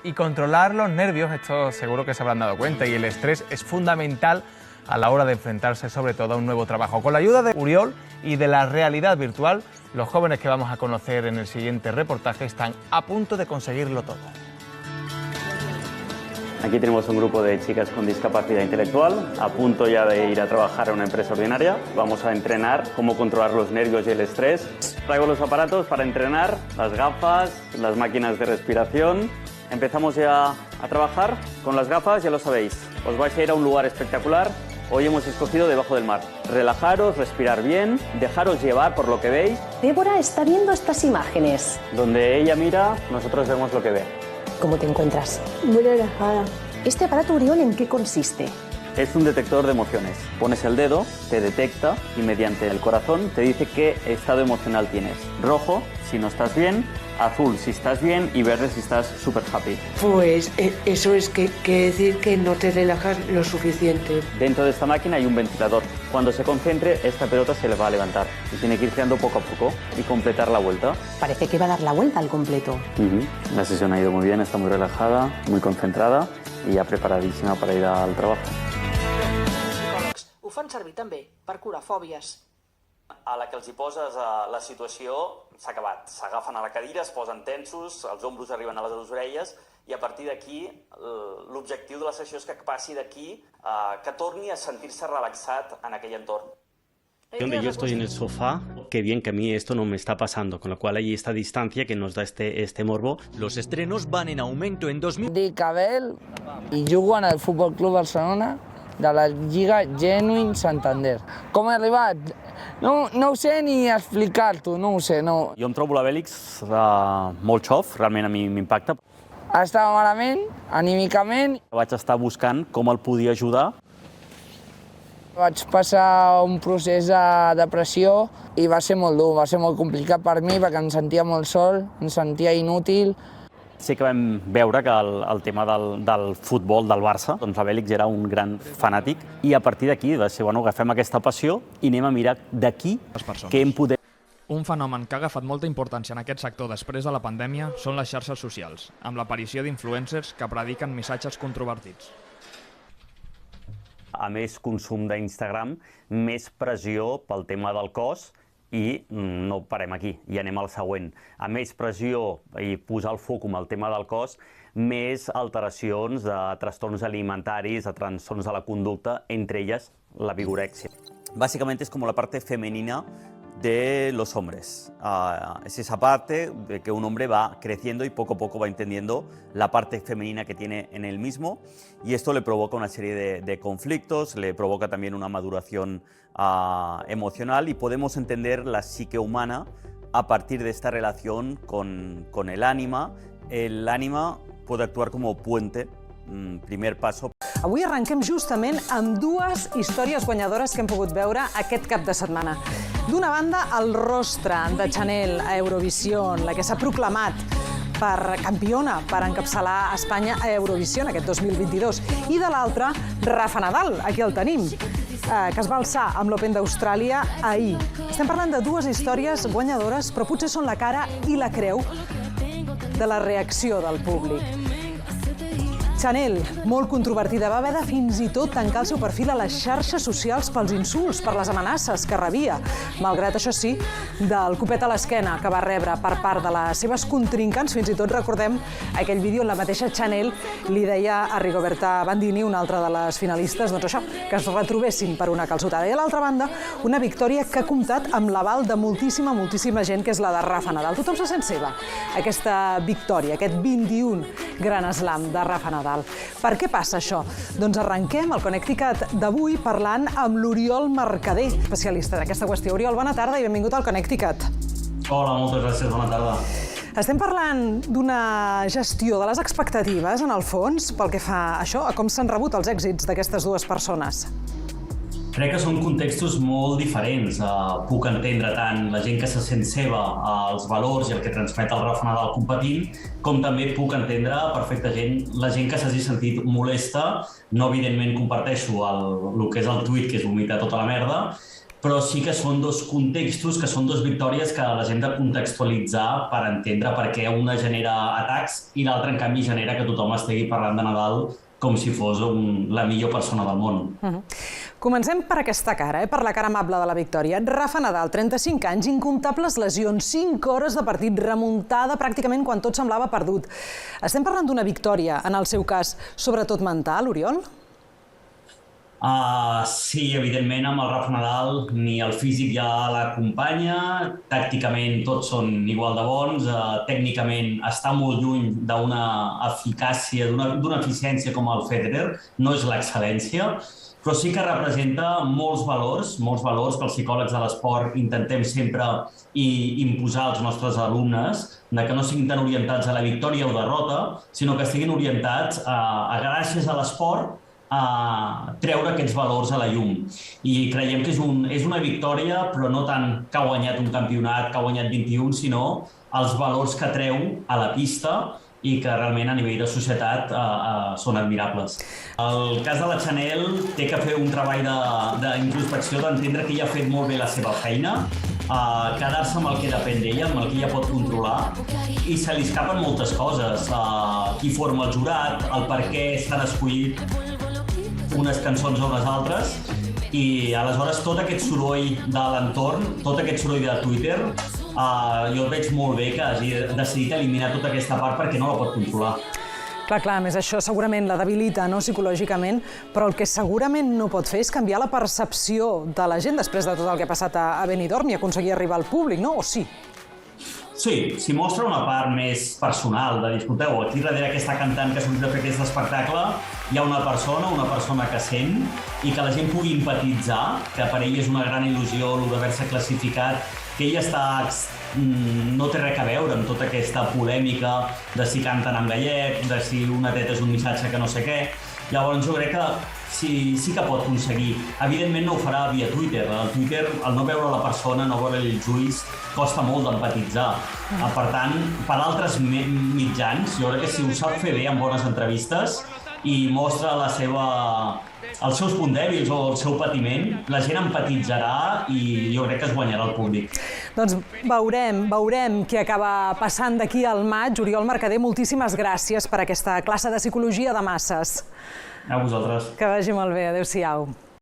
Y controlar los nervios, esto seguro que se habrán dado cuenta, y el estrés es fundamental a la hora de enfrentarse sobre todo a un nuevo trabajo. Con la ayuda de Uriol y de la realidad virtual, los jóvenes que vamos a conocer en el siguiente reportaje están a punto de conseguirlo todo. Aquí tenemos un grupo de chicas con discapacidad intelectual, a punto ya de ir a trabajar en una empresa ordinaria. Vamos a entrenar cómo controlar los nervios y el estrés. Traigo los aparatos para entrenar, las gafas, las máquinas de respiración. Empezamos ya a trabajar con las gafas, ya lo sabéis. Os vais a ir a un lugar espectacular. Hoy hemos escogido debajo del mar. Relajaros, respirar bien, dejaros llevar por lo que veis. Débora está viendo estas imágenes. Donde ella mira, nosotros vemos lo que ve. ¿Cómo te encuentras? Muy relajada. ¿Este aparato Uriol en qué consiste? Es un detector de emociones. Pones el dedo, te detecta y mediante el corazón te dice qué estado emocional tienes. Rojo, si no estás bien, azul, si estás bien y verde, si estás súper happy. Pues eso es que quiere decir que no te relajas lo suficiente. Dentro de esta máquina hay un ventilador. Cuando se concentre, esta pelota se le va a levantar y tiene que ir girando poco a poco y completar la vuelta. Parece que va a dar la vuelta al completo. La sesión ha ido muy bien, está muy relajada, muy concentrada y ya preparadísima para ir al trabajo. Ho fan servir també per curar fòbies. A la que els hi poses la situació s'ha acabat. S'agafen a la cadira, es posen tensos, els ombros arriben a les orelles i a partir d'aquí l'objectiu de la sessió és que passi d'aquí, que torni a sentir-se relaxat en aquell entorn. Donde yo estoy en el sofá, qué bien que a mí esto no me está pasando, con lo cual hay esta distancia que nos da este morbo. Los estrenos van en aumento en 2000. Dic Abel i jugo en el Futbol Club Barcelona de la Lliga Genuine Santander. Com he arribat? No ho sé ni explicar-t'ho, no ho sé. No. Jo em trobo la Bèlix molt xof, realment a mi m'impacta. Estava malament, anímicament. Vaig estar buscant com el podia ajudar. Vaig passar un procés de depressió i va ser molt dur, va ser molt complicat per mi perquè em sentia molt sol, em sentia inútil. Sí que vam veure que el tema del futbol del Barça, doncs la Bèlix era un gran fanàtic i a partir d'aquí va ser, bueno, agafem aquesta passió i anem a mirar d'aquí què en podem. Un fenomen que ha agafat molta importància en aquest sector després de la pandèmia són les xarxes socials, amb l'aparició d'influencers que prediquen missatges controvertits. A més consum d'Instagram, més pressió pel tema del cos i no parem aquí, i anem al següent. A més pressió i posar el foc en el tema del cos, més alteracions de trastorns alimentaris, de trastorns de la conducta, entre elles la vigorèxia. Básicamente es como la parte femenina de los hombres. Es esa parte de que un hombre va creciendo y poco a poco va entendiendo la parte femenina que tiene en él mismo y esto le provoca una serie de conflictos, le provoca también una maduración emocional y podemos entender la psique humana a partir de esta relación con el ánima. El ánima puede actuar como puente, primer paso. Avui arrenquem justament amb dues històries guanyadores que hem pogut veure aquest cap de setmana. D'una banda, el rostre de Chanel a Eurovision, la que s'ha proclamat per campiona, per encapçalar Espanya a Eurovision aquest 2022. I de l'altra, Rafa Nadal, aquí el tenim, que es va alçar amb l'Open d'Austràlia ahir. Estem parlant de dues històries guanyadores, però potser són la cara i la creu de la reacció del públic. Chanel, molt controvertida, va haver de fins i tot tancar el seu perfil a les xarxes socials pels insults, per les amenaces que rebia, malgrat, això sí, del copet a l'esquena que va rebre per part de les seves contrincants. Fins i tot recordem aquell vídeo on la mateixa Chanel li deia a Rigoberta Bandini, una altra de les finalistes, doncs això, que es retrobessin per una calçotada. I a l'altra banda, una victòria que ha comptat amb l'aval de moltíssima gent, que és la de Rafa Nadal. Tothom se sent seva, aquesta victòria, aquest 21 Gran Slam de Rafa Nadal. Per què passa això? Doncs arrenquem el Connecticut d'avui parlant amb l'Oriol Mercader, especialista en aquesta qüestió. Oriol, bona tarda i benvingut al Connecticut. Hola, moltes gràcies, bona tarda. Estem parlant d'una gestió de les expectatives, en el fons, pel que fa a això, a com s'han rebut els èxits d'aquestes dues persones. Crec que són contextos molt diferents. Puc entendre tant la gent que se sent seva, els valors i el que transmet el Rafa Nadal competint, com també puc entendre perfectament la gent que s'hagi sentit molesta. No, evidentment, comparteixo el que és el tuit, que és vomitar tota la merda, però sí que són dos contextos, que són dues victòries que les hem de contextualitzar per entendre per què una genera atacs i l'altra, en canvi, genera que tothom estigui parlant de Nadal com si fos la millor persona del món. Comencem per aquesta cara, per la cara amable de la victòria. Rafa Nadal, 35 anys, incomptables lesions, 5 hores de partit, remuntada pràcticament quan tot semblava perdut. Estem parlant d'una victòria, en el seu cas, sobretot mental, Oriol? Sí, evidentment, amb el Rafa Nadal ni el físic ja l'acompanya, tàcticament tots són igual de bons, tècnicament està molt lluny d'una eficàcia, d'una eficiència com el Federer, no és l'excel·lència, però sí que representa molts valors que els psicòlegs de l'esport intentem sempre imposar als nostres alumnes, que no siguin tan orientats a la victòria o derrota, sinó que estiguin orientats gràcies a l'esport, a treure aquests valors a la llum. I creiem que és una victòria, però no tant que ha guanyat un campionat, que ha guanyat 21, sinó els valors que treu a la pista i que realment a nivell de societat són admirables. El cas de la Chanel té que fer un treball d'introspecció, d'entendre que ella ha fet molt bé la seva feina, quedar-se amb el que depèn d'ella, amb el que ella pot controlar, i se li escapen moltes coses. Qui forma el jurat, el per què s'han escollit unes cançons o unes altres, i aleshores tot aquest soroll de l'entorn, tot aquest soroll de Twitter, jo el veig molt bé que hagi decidit eliminar tota aquesta part perquè no la pot controlar. Clar, a més això segurament la debilita psicològicament, però el que segurament no pot fer és canviar la percepció de la gent després de tot el que ha passat a Benidorm i aconseguir arribar al públic, no? O sí? Sí, s'hi mostra una part més personal, de dir, escolteu, aquí darrere aquesta cantant que ha sortit a fer aquest espectacle hi ha una persona que sent i que la gent pugui empatitzar, que per ell és una gran il·lusió el d'haver-se classificat, que ella no té res a veure amb tota aquesta polèmica de si canten en gallec, de si una teta és un missatge que no sé què. Llavors jo crec que sí que pot aconseguir. Evidentment no ho farà via Twitter. Al Twitter, el no veure la persona, no veure els ulls, costa molt d'empatitzar. Per tant, per altres mitjans, jo crec que si ho sap fer bé en bones entrevistes i mostra els seus punts dèbils o el seu patiment, la gent empatitzarà i jo crec que es guanyarà el públic. Doncs veurem què acaba passant d'aquí al maig. Oriol Mercader, moltíssimes gràcies per aquesta classe de psicologia de masses. A vosaltres. Que vagi molt bé. Adéu-siau.